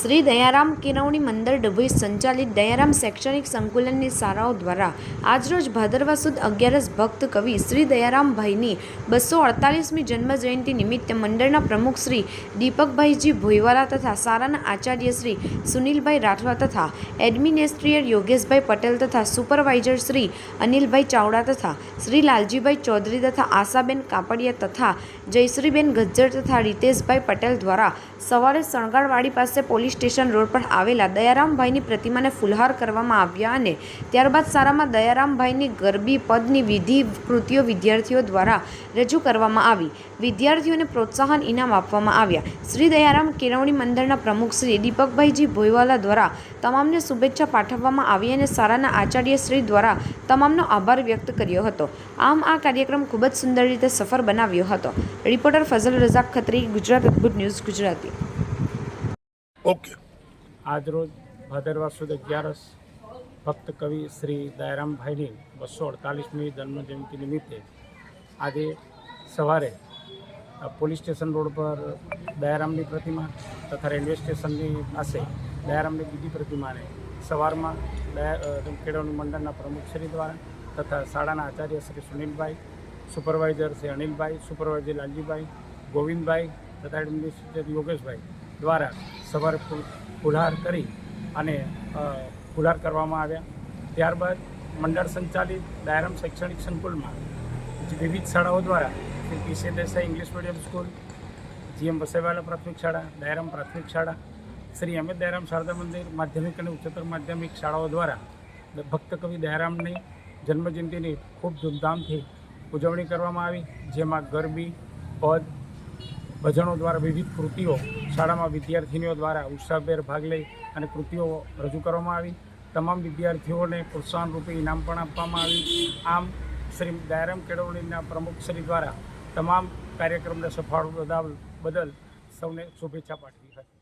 શ્રી દયારામ કેળવણી મંડળ ડભોઈ સંચાલિત દયારામ શૈક્ષણિક સંકુલની શાળાઓ દ્વારા આજરોજ ભાદરવા સુદ 11 ભક્ત કવિ શ્રી દયારામભાઈની 248મી જન્મજયંતિ નિમિત્તે મંડળના પ્રમુખ શ્રી દીપકભાઈજી ભોઈવાલા તથા શાળાના આચાર્ય શ્રી સુનિલભાઈ રાઠવા તથા એડમિનિસ્ટ્રેટર યોગેશભાઈ પટેલ તથા સુપરવાઇઝર શ્રી અનિલભાઈ ચાવડા તથા શ્રી લાલજીભાઈ ચૌધરી તથા આશાબેન કાપડિયા તથા જયશ્રીબેન ગજ્જર તથા રીતેશભાઈ પટેલ દ્વારા સવારે શણગારવાડી પાસે પોલીસ સ્ટેશન રોડ પર આવેલા દયારામભાઈની પ્રતિમાને ફૂલહાર કરવામાં આવ્યા અને ત્યારબાદ શાળામાં દયારામભાઈની ગરબી પદની વિધિ કૃતિઓ વિદ્યાર્થીઓ દ્વારા રજૂ કરવામાં આવી. વિદ્યાર્થીઓને પ્રોત્સાહન ઇનામ આપવામાં આવ્યા. શ્રી દયારામ કેળવણી મંડળના પ્રમુખ શ્રી દીપકભાઈજી ભોઈવાલા દ્વારા તમામને શુભેચ્છા પાઠવવામાં આવી અને શાળાના આચાર્ય શ્રી દ્વારા તમામનો આભાર વ્યક્ત કર્યો હતો. આમ આ કાર્યક્રમ ખૂબ જ સુંદર રીતે સફળ બનાવ્યો હતો. રિપોર્ટર ફઝલ રઝાક ખત્રી, ગુજરાત અદ્ભુત ન્યૂઝ ગુજરાતી. ઓકે. આજરોજ ભાદરવા સુદ 11 ભક્ત કવિ શ્રી દયારામભાઈની 248મી જન્મજયંતિ નિમિત્તે આજે સવારે પોલીસ સ્ટેશન રોડ પર દયારામની પ્રતિમા તથા રેલવે સ્ટેશનની પાસે દયારામની બીજી પ્રતિમાને સવારમાં કેળવણી મંડળના પ્રમુખ શ્રી દ્વારા તથા શાળાના આચાર્ય શ્રી સુનિલભાઈ, સુપરવાઇઝર શ્રી અનિલભાઈ, સુપરવાઇઝર લાલજીભાઈ, ગોવિંદભાઈ તથા એડમિનિસ્ટ્રેટર યોગેશભાઈ દ્વારા સવારે ફૂલહાર કરી અને ફૂલહાર કરવામાં આવ્યા. ત્યારબાદ મંડળ સંચાલિત દયારામ શૈક્ષણિક સંકુલમાં વિવિધ શાળાઓ દ્વારા Shri PC Desai English medium school, GM Vasaiwala પ્રાથમિક શાળા, દયારામ પ્રાથમિક શાળા, શ્રી અમિત દયારામ શારદા મંદિર માધ્યમિક અને ઉચ્ચતર માધ્યમિક શાળાઓ દ્વારા ભક્ત કવિ દયારામની જન્મજયંતિની ખૂબ ધૂમધામથી ઉજવણી કરવામાં આવી, જેમાં ગરબી, પદ, ભજનો દ્વારા વિવિધ કૃતિઓ શાળામાં વિદ્યાર્થીનીઓ દ્વારા ઉત્સાહભેર ભાગ લઈ અને કૃતિઓ રજૂ કરવામાં આવી. તમામ વિદ્યાર્થીઓને પ્રોત્સાહન રૂપે ઇનામ પણ આપવામાં આવી. આમ શ્રી દયારામ કેળવણીના પ્રમુખ શ્રી દ્વારા તમામ કાર્યક્રમને સફળ બદલ સૌને શુભેચ્છા પાઠવી હતી.